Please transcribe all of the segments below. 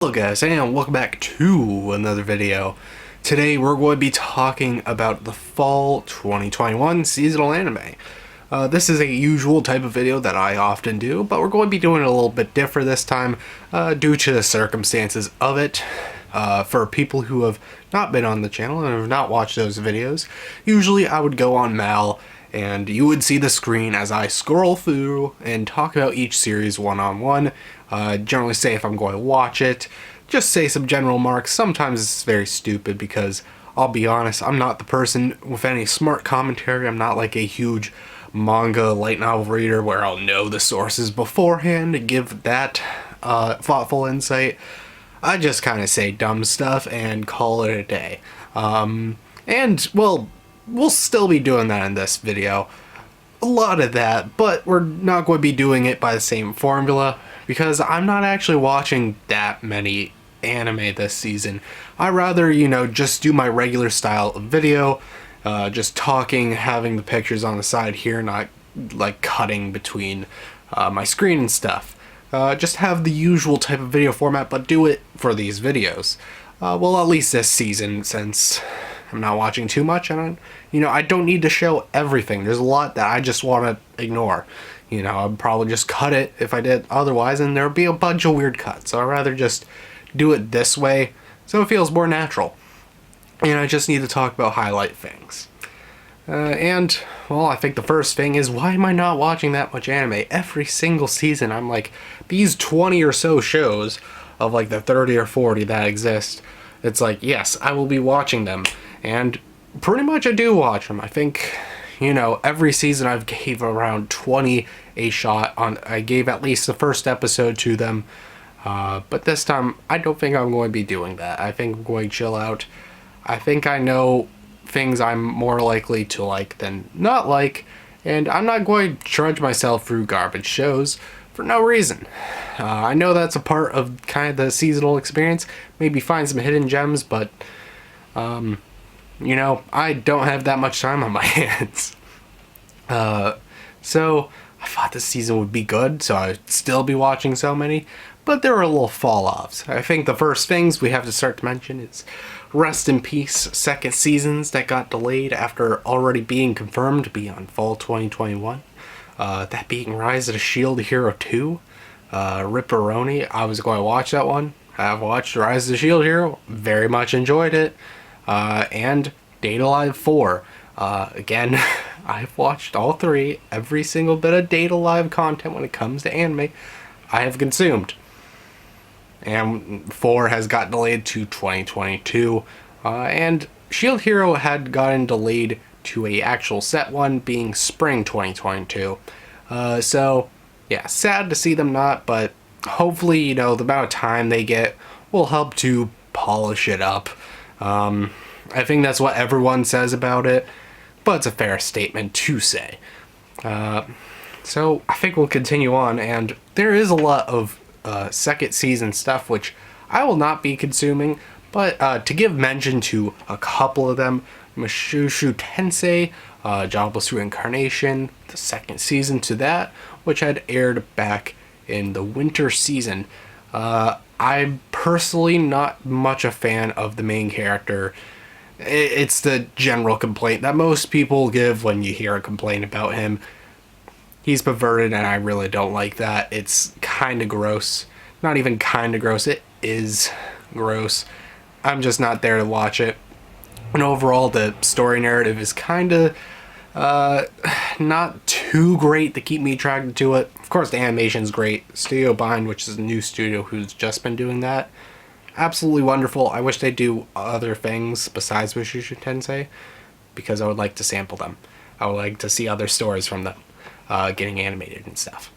Hello guys, and welcome back to another video. Today we're going to be talking about the fall 2021 seasonal anime. This is a usual type of video that I often do, but we're going to be doing it a little bit different this time due to the circumstances of it. For people who have not been on the channel and have not watched those videos, usually I would go on Mal and you would see the screen as I scroll through and talk about each series one-on-one. Generally say if I'm going to watch it, just say some general marks. Sometimes it's very stupid because, I'll be honest, I'm not the person with any smart commentary. I'm not like a huge manga light novel reader where I'll know the sources beforehand to give that thoughtful insight. I just kind of say dumb stuff and call it a day. And, well, we'll still be doing that in this video. A lot of that, but we're not going to be doing it by the same formula because I'm not actually watching that many anime this season. I'd rather, just do my regular style of video, just talking, having the pictures on the side here, not like cutting between my screen and stuff. Just have the usual type of video format, but do it for these videos. Well, at least this season, since I'm not watching too much, and I don't need to show everything. There's a lot that I just want to ignore. I'd probably just cut it if I did otherwise, and there would be a bunch of weird cuts. So I'd rather just do it this way, so it feels more natural. And I just need to talk about highlight things. And, well, I think the first thing is, why am I not watching that much anime? Every single season, I'm like, these 20 or so shows of like the 30 or 40 that exist, it's like, yes, I will be watching them. And pretty much I do watch them. I think, every season I've gave around 20 a shot on. I gave at least the first episode to them. But this time, I don't think I'm going to be doing that. I think I'm going to chill out. I think I know things I'm more likely to like than not like, and I'm not going to trudge myself through garbage shows for no reason. I know that's a part of kind of the seasonal experience. Maybe find some hidden gems, but I don't have that much time on my hands. So I thought this season would be good, so I'd still be watching so many, but there were little fall-offs. I think the first things we have to start to mention is Rest in Peace second seasons that got delayed after already being confirmed to be on fall 2021. That being Rise of the Shield Hero 2. Ripperoni, I was going to watch that one. I've watched Rise of the Shield Hero, very much enjoyed it. And Date A Live 4. Again, I've watched all three. Every single bit of Date A Live content when it comes to anime, I have consumed. And 4 has got delayed to 2022. And Shield Hero had gotten delayed to a actual set one being spring 2022. So, yeah, sad to see them not, but hopefully, the amount of time they get will help to polish it up. I think that's what everyone says about it, but it's a fair statement to say. So I think we'll continue on, and there is a lot of second season stuff which I will not be consuming, but to give mention to a couple of them, Mushoku Tensei, Jobless Reincarnation, the second season to that, which had aired back in the winter season. I'm personally not much a fan of the main character. It's the general complaint that most people give when you hear a complaint about him. He's perverted, and I really don't like that. It's kind of gross. Not even kind of gross. It is gross. I'm just not there to watch it. And overall, the story narrative is kind of not too great to keep me attracted to it. Of course, the animation's great. Studio Bind, which is a new studio who's just been doing that, absolutely wonderful. I wish they'd do other things besides Mushoku Tensei, because I would like to sample them. I would like to see other stories from them getting animated and stuff.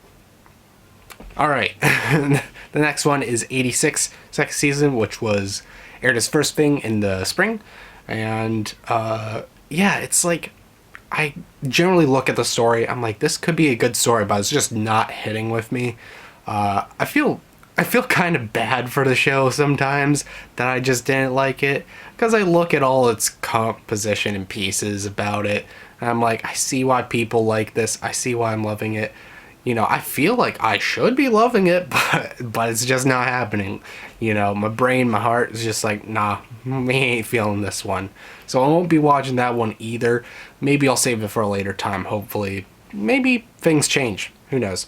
Alright, the next one is 86, second season, which was aired as first thing in the spring. And yeah, it's like, I generally look at the story, I'm like, this could be a good story, but it's just not hitting with me. I feel kind of bad for the show sometimes that I just didn't like it, because I look at all its composition and pieces about it, and I'm like, I see why people like this, I see why I'm loving it. I feel like I should be loving it, but it's just not happening. My brain, my heart is just like, nah, we ain't feeling this one. So I won't be watching that one either. Maybe I'll save it for a later time, hopefully. Maybe things change. Who knows?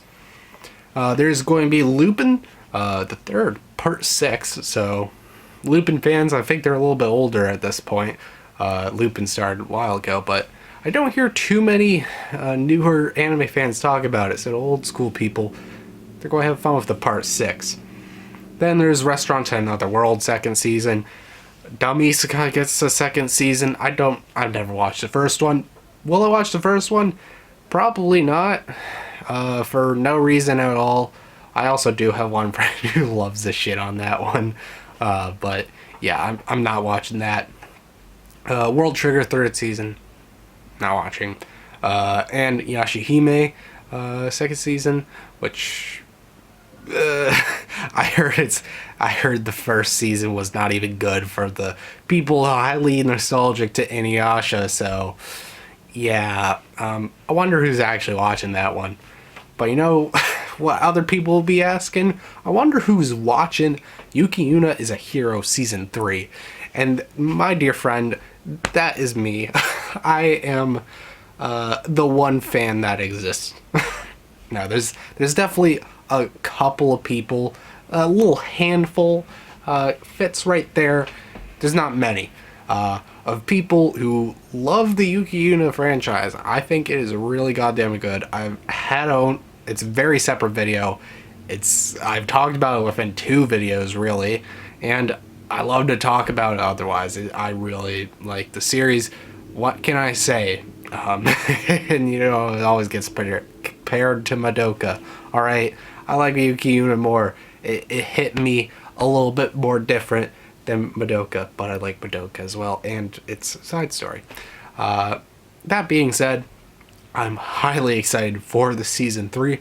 There's going to be Lupin, the third, part 6. So Lupin fans, I think they're a little bit older at this point. Lupin started a while ago, but I don't hear too many newer anime fans talk about it. So old school people, they're going to have fun with the part 6. Then there's Restaurant to Another World, second season. Dumb Isekai gets a second season. I've never watched the first one. Will I watch the first one? Probably not. For no reason at all. I also do have one friend who loves the shit on that one. But yeah, I'm not watching that. World Trigger, third season. Not watching. And Yashihime, second season, which I heard the first season was not even good for the people highly nostalgic to Inuyasha, so yeah, I wonder who's actually watching that one. But what other people will be asking? I wonder who's watching Yukiyuna is a Hero Season 3. And my dear friend, that is me. I am the one fan that exists. No, there's definitely a couple of people, a little handful, fits right there. There's not many of people who love the Yukiyuna franchise. I think it is really goddamn good. It's a very separate video. I've talked about it within 2 videos really, and I love to talk about it otherwise. I really like the series. What can I say? And it always gets compared to Madoka. Alright, I like Yukiyuna more. It hit me a little bit more different than Madoka, but I like Madoka as well, and it's a side story. That being said, I'm highly excited for the season 3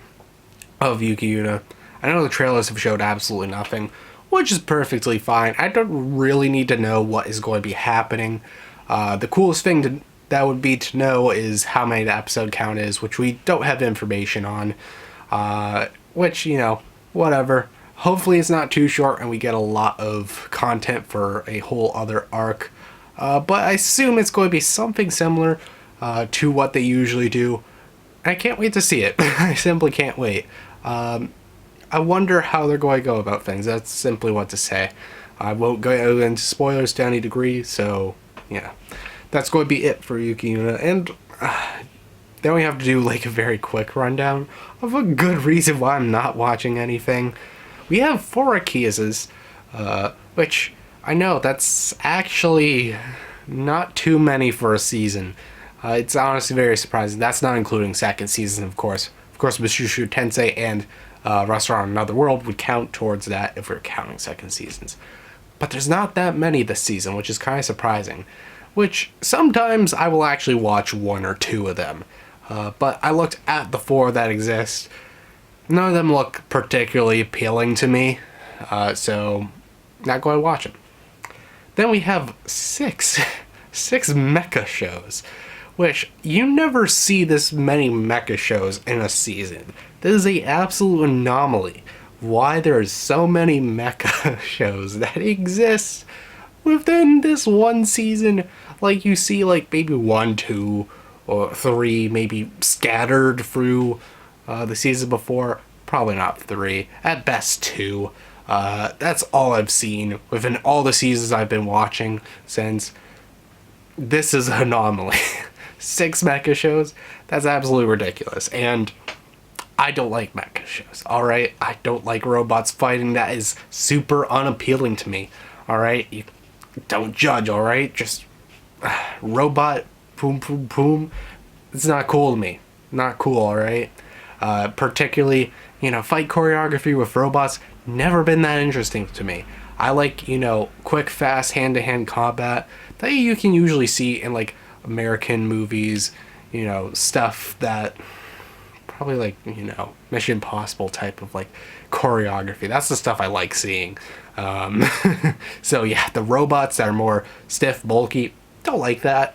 of Yukiyuna. I know the trailers have showed absolutely nothing, which is perfectly fine. I don't really need to know what is going to be happening. The coolest thing that would be to know is how many the episode count is, which we don't have information on. Which, whatever. Hopefully it's not too short and we get a lot of content for a whole other arc. But I assume it's going to be something similar to what they usually do. I can't wait to see it. I simply can't wait. I wonder how they're going to go about things. That's simply what to say. I won't go into spoilers to any degree, so yeah. That's going to be it for Yukiyuna. And then we have to do like a very quick rundown of a good reason why I'm not watching anything. We have 4 Akiases, which I know that's actually not too many for a season. It's honestly very surprising. That's not including second season, of course. Of course, Mushoku Tensei and Restaurant on Another World would count towards that if we're counting second seasons. But there's not that many this season, which is kind of surprising. Which sometimes I will actually watch 1 or 2 of them. But I looked at the 4 that exist. None of them look particularly appealing to me. So, not going to watch them. Then we have 6 mecha shows. Which, you never see this many mecha shows in a season. This is an absolute anomaly. Why there's so many mecha shows that exist within this one season. Like, you see, like, maybe 1, 2, or 3, maybe scattered through the season before. Probably not 3. At best 2. That's all I've seen within all the seasons I've been watching since. This is an anomaly. 6 mecha shows? That's absolutely ridiculous. And I don't like mecha shows, alright? I don't like robots fighting. That is super unappealing to me, alright? You don't judge, alright? Just robot, boom, boom, boom. It's not cool to me. Not cool, alright? Particularly, fight choreography with robots, never been that interesting to me. I like, quick, fast, hand-to-hand combat that you can usually see in, like, American movies, stuff that probably like, Mission Impossible type of like choreography. That's the stuff I like seeing. So yeah, the robots that are more stiff, bulky, don't like that.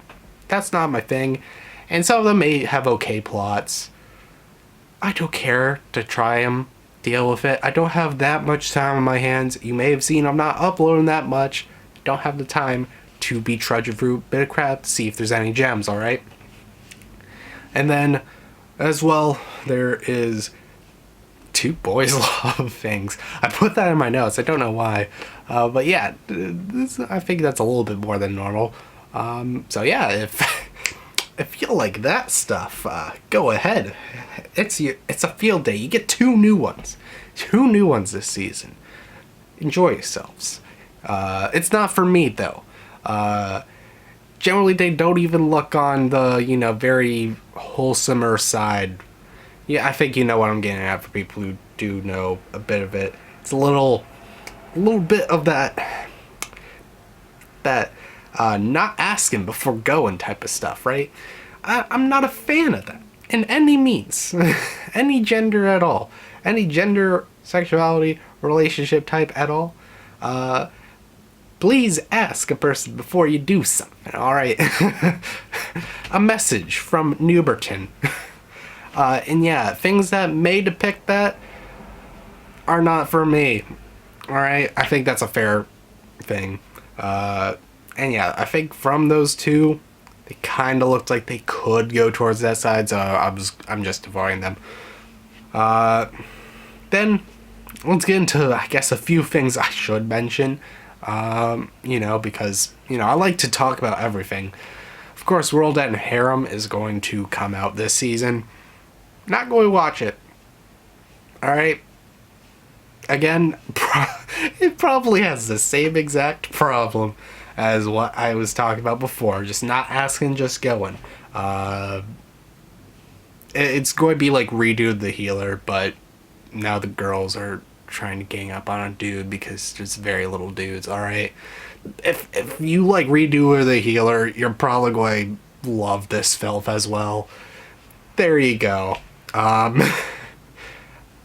That's not my thing. And some of them may have okay plots. I don't care to try them, deal with it. I don't have that much time on my hands. You may have seen I'm not uploading that much. I don't have the time to be trudging through a bit of crap to see if there's any gems, alright? And then, as well, there is two boys love things. I put that in my notes. I don't know why. But yeah, I think that's a little bit more than normal. So yeah, if you like that stuff, go ahead. It's a field day. You get two new ones. Two new ones this season. Enjoy yourselves. It's not for me, though. Generally, they don't even look on the, very wholesomer side. Yeah, I think you know what I'm getting at for people who do know a bit of it. It's a little bit of that not asking before going type of stuff, right? I'm not a fan of that in any means. Any gender at all. Any gender, sexuality, relationship type at all. Please ask a person before you do something, alright? A message from Nooberton. And yeah, things that may depict that are not for me. Alright? I think that's a fair thing. And yeah, I think from those two, they kind of looked like they could go towards that side, so I'm just avoiding them. Then, let's get into, I guess, a few things I should mention. Because, I like to talk about everything. Of course, World End Harem is going to come out this season. Not going to watch it. Alright? Again, it probably has the same exact problem as what I was talking about before. Just not asking, just going. It's going to be like Redo the Healer, but now the girls are trying to gang up on a dude because there's very little dudes, alright? If you like Redo the Healer, you're probably going to love this filth as well. There you go.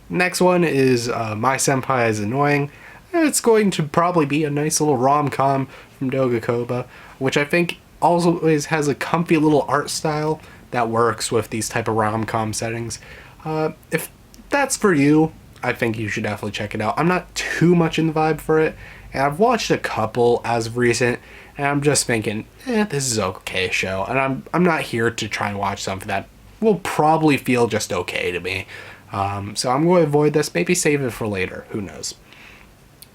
Next one is My Senpai is Annoying. It's going to probably be a nice little rom-com from Dogakoba, which I think always has a comfy little art style that works with these type of rom-com settings. If that's for you, I think you should definitely check it out. I'm not too much in the vibe for it, and I've watched a couple as of recent, and I'm just thinking, this is an okay show, and I'm not here to try and watch something that will probably feel just okay to me. So I'm going to avoid this, maybe save it for later, who knows.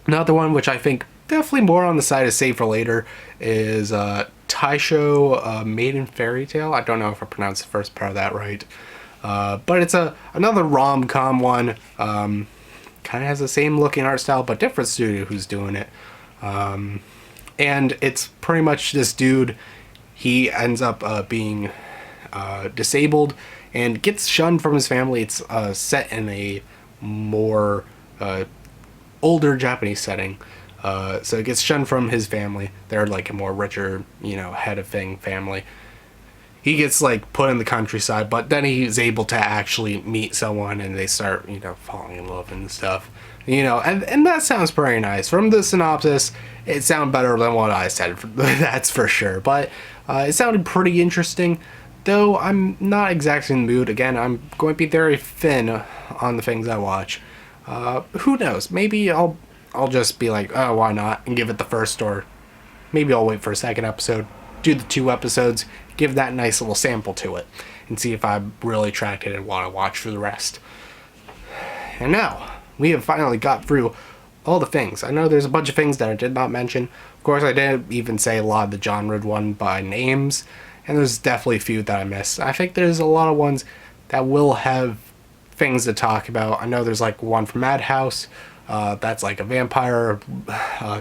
Another one which I think definitely more on the side of save for later is Taisho Maiden Fairy Tale. I don't know if I pronounced the first part of that right. But it's another rom-com one. Kind of has the same looking art style, but different studio who's doing it. And it's pretty much this dude. He ends up being disabled and gets shunned from his family. It's set in a more older Japanese setting. So it gets shunned from his family. They're like a more richer, head of thing family. He gets like put in the countryside, but then he's able to actually meet someone and they start, falling in love and stuff. And that sounds pretty nice. From the synopsis, it sounded better than what I said, that's for sure. But it sounded pretty interesting, though I'm not exactly in the mood. Again, I'm going to be very thin on the things I watch. Who knows? Maybe I'll just be like, oh, why not? And give it the first, or maybe I'll wait for a second episode, do the 2 episodes, give that nice little sample to it, and see if I'm really attracted and want to watch for the rest. And now, we have finally got through all the things. I know there's a bunch of things that I did not mention. Of course, I didn't even say a lot of the genre one by names, and there's definitely a few that I missed. I think there's a lot of ones that will have things to talk about. I know there's like one from Madhouse, that's like a vampire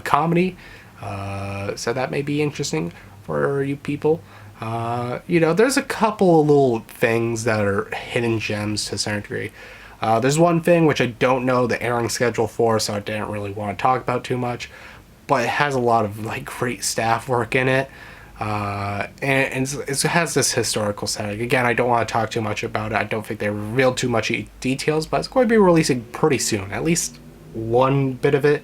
comedy, so that may be interesting for you people. There's a couple little things that are hidden gems to a certain degree. There's one thing which I don't know the airing schedule for, so I didn't really want to talk about too much, but it has a lot of like great staff work in it, and it has this historical setting. Again, I don't want to talk too much about it. I don't think they revealed too much details, but it's going to be releasing pretty soon, at least one bit of it.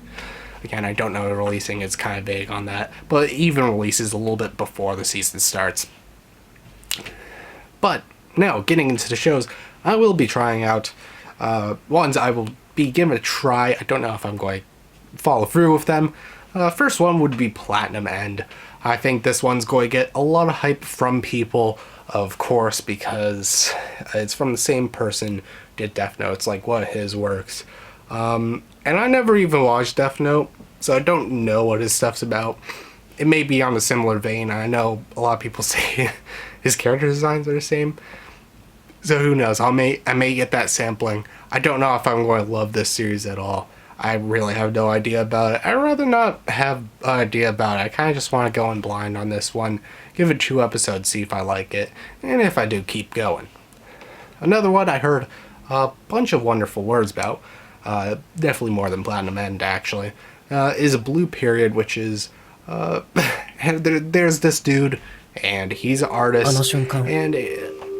Again, I don't know the releasing, it's kind of vague on that, but it even releases a little bit before the season starts. But now, getting into the shows, I will be trying out ones I will be giving a try. I don't know if I'm going to follow through with them. First one would be Platinum End. I think this one's going to get a lot of hype from people, of course, because it's from the same person did Death Note. It's like one of his works. And I never even watched Death Note, so I don't know what his stuff's about. It may be on a similar vein. I know a lot of people say his character designs are the same. So who knows? I may get that sampling. I don't know if I'm going to love this series at all. I really have no idea about it. I'd rather not have an idea about it. I kind of just want to go in blind on this one. Give it 2 episodes, see if I like it. And if I do, keep going. Another one I heard a bunch of wonderful words about, definitely more than Platinum End actually, is a Blue Period, which is, there's this dude, and he's an artist, and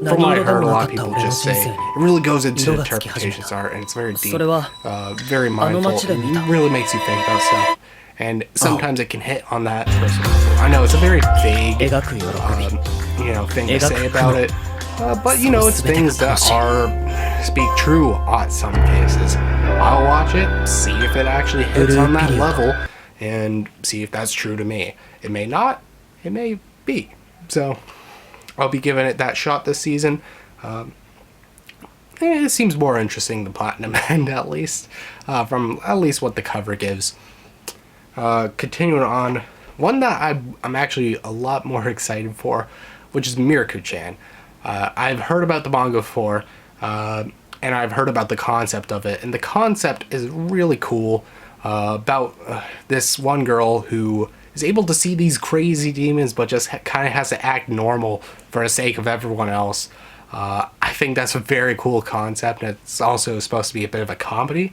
from what I heard, a lot of people just say it really goes into interpretations art, and it's very deep, very mindful, and really makes you think about stuff. And sometimes it can hit on that person. I know it's a very vague, thing to say about it, but it's things that speak true on some cases. I'll watch it, see if it actually hits on that level, and see if that's true to me. It may not, it may be. So I'll be giving it that shot this season. It seems more interesting than Platinum End, at least, from at least what the cover gives. Continuing on, one that I'm actually a lot more excited for, which is Mira Kuchan. I've heard about the manga before, and I've heard about the concept of it, and the concept is really cool, about this one girl who is able to see these crazy demons, but just kind of has to act normal for the sake of everyone else. I think that's a very cool concept, and it's also supposed to be a bit of a comedy.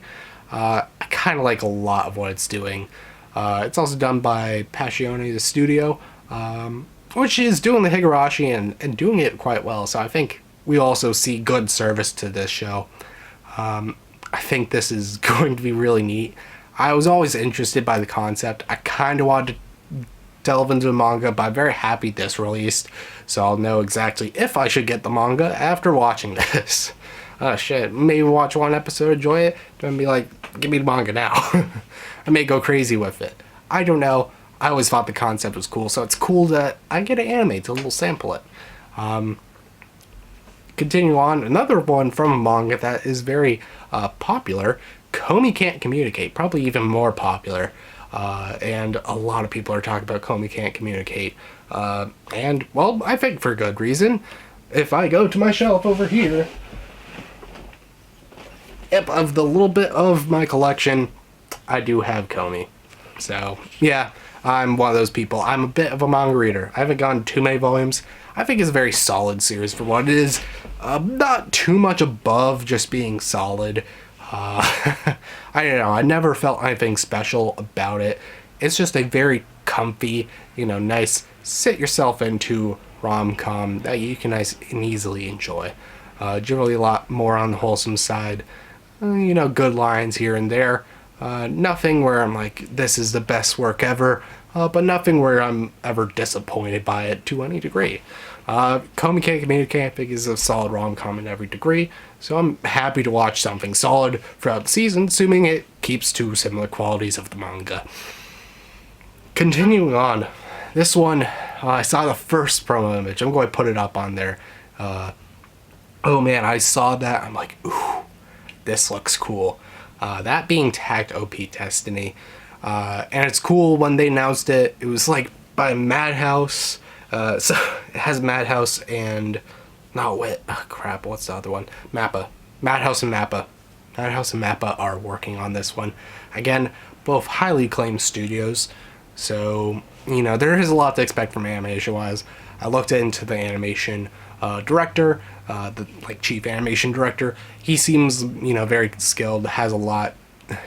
I kind of like a lot of what it's doing. It's also done by Passione, the studio, which is doing the Higurashi and doing it quite well, so I think we also see good service to this show. I think this is going to be really neat. I was always interested by the concept. I kind of wanted to delve into the manga, but I'm very happy this released, so I'll know exactly if I should get the manga after watching this. Oh shit, maybe watch 1 episode, enjoy it, then be like, give me the manga now. I may go crazy with it. I don't know. I always thought the concept was cool, so it's cool that I get an anime to a little sample it. Continue on, another one from a manga that is very popular, Comey Can't Communicate, probably even more popular, and a lot of people are talking about Comey Can't Communicate, and, well, I think for good reason. If I go to my shelf over here, of the little bit of my collection, I do have Comey. So, yeah, I'm one of those people. I'm a bit of a manga reader. I haven't gotten too many volumes. I think it's a very solid series for what it is. Not too much above just being solid. I don't know. I never felt anything special about it. It's just a very comfy, nice, sit yourself into rom-com that you can nice and easily enjoy. Generally a lot more on the wholesome side. Good lines here and there. Nothing where I'm like, this is the best work ever, but nothing where I'm ever disappointed by it to any degree. Comey Can't Communicate, I think, is a solid rom-com in every degree, so I'm happy to watch something solid throughout the season, assuming it keeps to similar qualities of the manga. Continuing on, this one, I saw the first promo image. I'm going to put it up on there. Oh man, I saw that. I'm like, ooh, this looks cool. That being Tact OP Destiny. And it's cool when they announced it. It was like by Madhouse. So it has Madhouse and... crap, what's the other one? Mappa. Madhouse and Mappa. Madhouse and Mappa are working on this one. Again, both highly acclaimed studios. So, there is a lot to expect from animation-wise. I looked into the animation director, the chief animation director. He seems, very skilled, has a lot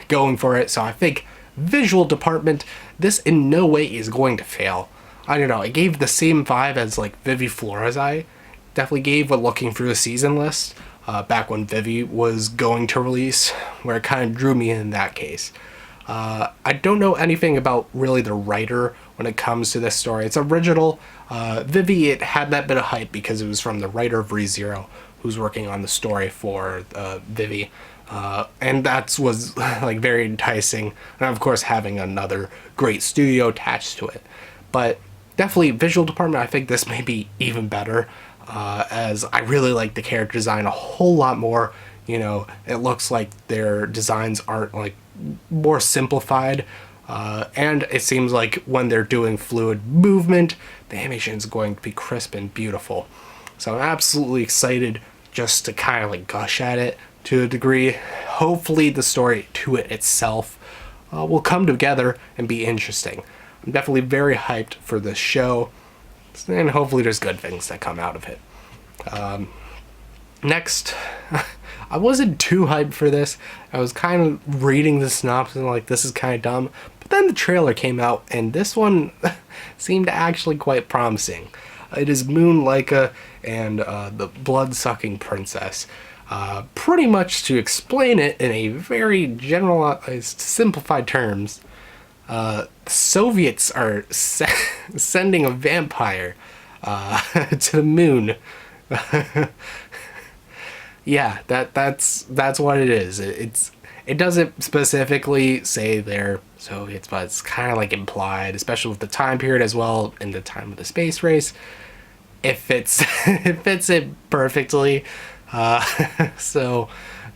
going for it. So I think visual department, this in no way is going to fail. I don't know, it gave the same vibe as Vivi Flora's Eye. Definitely gave a looking through the season list back when Vivi was going to release, where it kind of drew me in that case. I don't know anything about really the writer when it comes to this story. It's original. Vivi, it had that bit of hype because it was from the writer of ReZero, who's working on the story for Vivi. And that was like very enticing, and of course having another great studio attached to it. But definitely visual department, I think this may be even better, as I really like the character design a whole lot more. You know, it looks like their designs aren't like more simplified, and it seems like when they're doing fluid movement, the animation is going to be crisp and beautiful. So I'm absolutely excited just to kind of like gush at it to a degree. Hopefully the story to it itself will come together and be interesting. I'm definitely very hyped for this show, and hopefully there's good things that come out of it. Next, I wasn't too hyped for this. I was kind of reading the synopsis and like, this is kind of dumb. But then the trailer came out, and this one seemed actually quite promising. It is Moon Lyka and the Blood-Sucking Princess. Pretty much to explain it in a very generalized, simplified terms, the Soviets are sending a vampire to the moon. Yeah, that's what it is. It doesn't specifically say they're Soviets, but it's kind of like implied, especially with the time period as well, in the time of the space race. It fits it perfectly. So,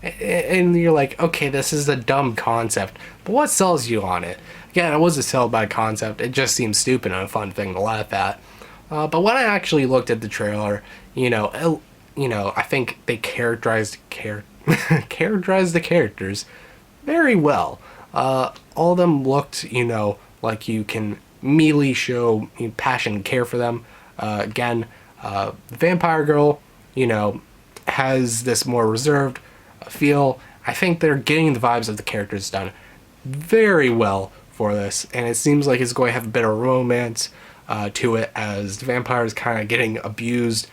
and you're like, okay, this is a dumb concept, but what sells you on it? Again, it wasn't sold by concept. It just seems stupid and a fun thing to laugh at. But when I actually looked at the trailer, I think they characterized the characters very well. All of them looked, like you can immediately show passion and care for them. Again, the vampire girl, has this more reserved feel. I think they're getting the vibes of the characters done very well for this, and it seems like it's going to have a bit of romance to it, as the vampire is kind of getting abused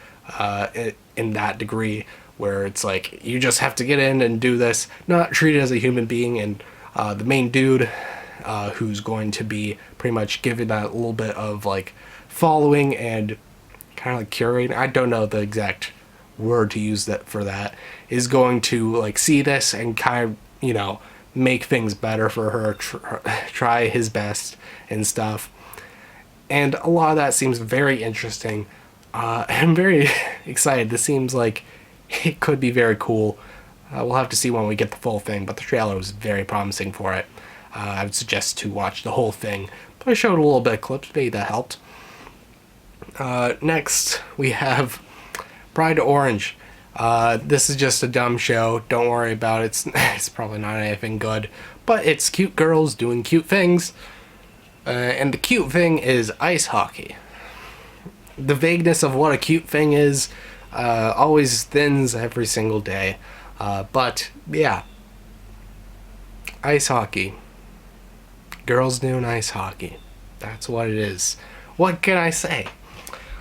in that degree, where it's like you just have to get in and do this, not treated as a human being. And the main dude, who's going to be pretty much giving that little bit of like following and kind of like curating, I don't know the exact word to use that for that, is going to like see this and kind of make things better for her, try his best and stuff. And a lot of that seems very interesting. I'm very excited. This seems like it could be very cool. We'll have to see when we get the full thing, but the trailer was very promising for it. I would suggest to watch the whole thing, but I showed a little bit of clips, maybe that helped. Next, we have Bride Orange. This is just a dumb show. Don't worry about it. It's probably not anything good, but it's cute girls doing cute things. And the cute thing is ice hockey. The vagueness of what a cute thing is always thins every single day. But yeah, ice hockey. Girls doing ice hockey. That's what it is. What can I say?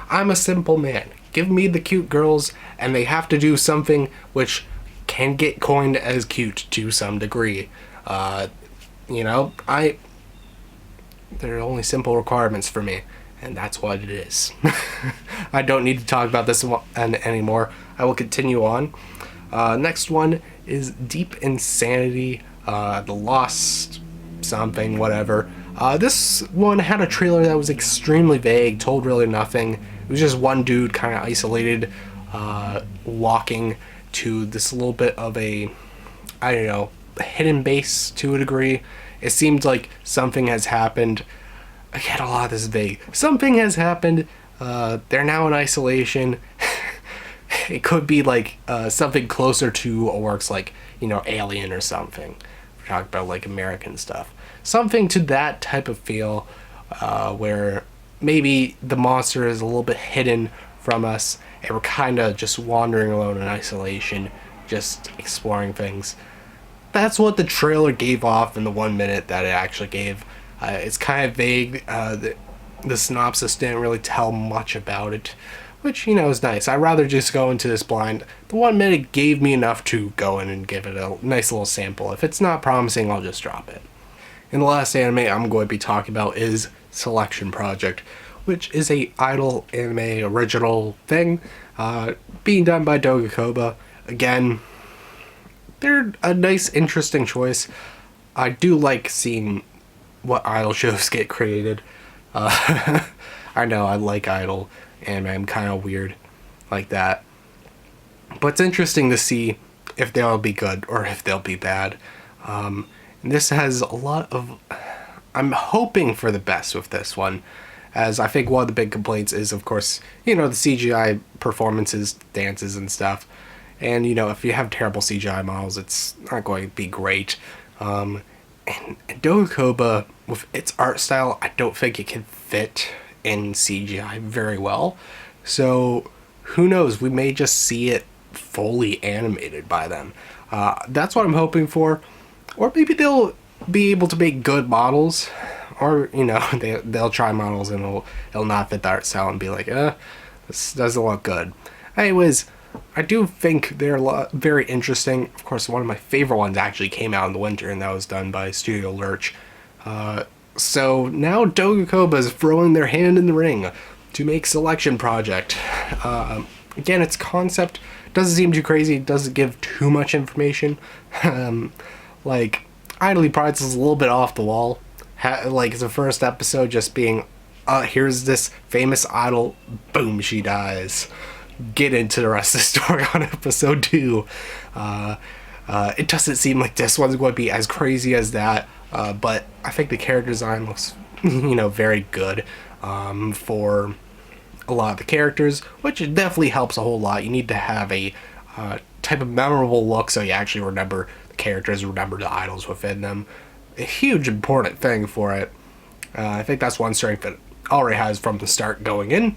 I'm a simple man. Give me the cute girls, and they have to do something which can get coined as cute to some degree. There are only simple requirements for me, and that's what it is. I don't need to talk about this anymore. I will continue on. Next one is Deep Insanity, The Lost something, whatever. This one had a trailer that was extremely vague, told really nothing. It was just one dude kind of isolated, walking to this little bit of a, hidden base to a degree. It seemed like something has happened. Again, a lot of this is vague. Something has happened. They're now in isolation. It could be like something closer to a works like, Alien or something. We're talking about like American stuff. Something to that type of feel, where maybe the monster is a little bit hidden from us, and we're kind of just wandering alone in isolation, just exploring things. That's what the trailer gave off in the 1 minute that it actually gave. It's kind of vague. The synopsis didn't really tell much about it, which, is nice. I'd rather just go into this blind. The 1 minute gave me enough to go in and give it a nice little sample. If it's not promising, I'll just drop it. And the last anime I'm going to be talking about is Selection Project, which is a idol anime original thing, being done by Dogakoba. Again, they're a nice, interesting choice. I do like seeing what idol shows get created. I know I like idol anime. I'm kind of weird like that. But it's interesting to see if they'll be good or if they'll be bad. And this has a lot of... I'm hoping for the best with this one, as I think one of the big complaints is, of course, the CGI performances, dances, and stuff. And, if you have terrible CGI models, it's not going to be great. And Dogakoba, with its art style, I don't think it can fit in CGI very well. So, who knows? We may just see it fully animated by them. That's what I'm hoping for. Or maybe they'll be able to make good models. Or, they'll try models and it'll not fit the art style and be like, this doesn't look good. Anyways, I do think they're very interesting. Of course, one of my favorite ones actually came out in the winter, and that was done by Studio Lurch. So now Dogakoba is throwing their hand in the ring to make Selection Project. Again, its concept doesn't seem too crazy. It doesn't give too much information. Idly Prides is a little bit off the wall. It's the first episode just being, here's this famous idol, boom, she dies. Get into the rest of the story on episode 2. It doesn't seem like this one's going to be as crazy as that, but I think the character design looks, very good for a lot of the characters, which definitely helps a whole lot. You need to have a type of memorable look so you actually remember the characters, remember the idols within them. A huge important thing for it. I think that's one strength that it already has from the start going in.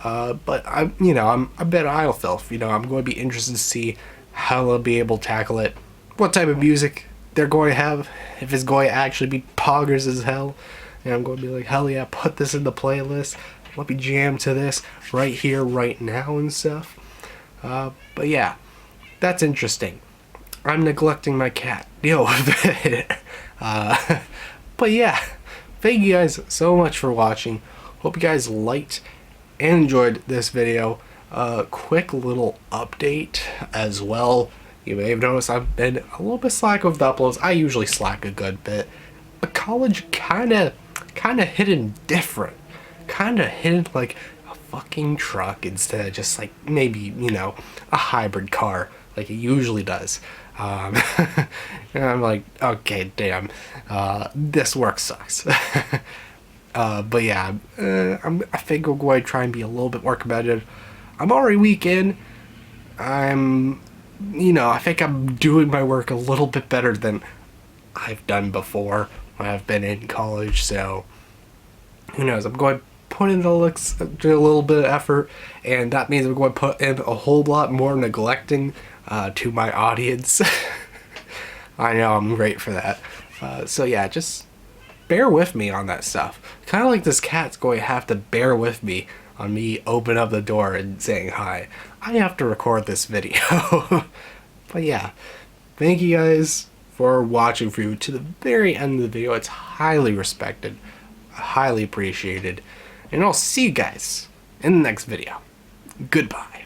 But I'm a bit idol filth. I'm going to be interested to see how they'll be able to tackle it, what type of music they're going to have, if it's going to actually be poggers as hell. I'm going to be like, hell yeah, put this in the playlist. Let me jam to this right here, right now, and stuff. But yeah, that's interesting. I'm neglecting my cat. Deal with it. But yeah, thank you guys so much for watching. Hope you guys liked and enjoyed this video. Quick little update as well. You may have noticed I've been a little bit slack with the uploads. I usually slack a good bit. But college kinda hidden different. Kinda hidden like a fucking truck instead of just like maybe, a hybrid car like it usually does. And I'm like, okay, damn, this work sucks. But yeah, I think I'm going to try and be a little bit more competitive. I'm already week in. I think I'm doing my work a little bit better than I've done before when I've been in college. So, who knows? I'm going to put in a little bit of effort, and that means I'm going to put in a whole lot more neglecting to my audience. I know I'm great for that. So yeah, just bear with me on that stuff. Kind of like this cat's going to have to bear with me on me open up the door and saying hi. I have to record this video. But yeah, thank you guys for watching through to the very end of the video. It's highly respected, highly appreciated, and I'll see you guys in the next video. Goodbye.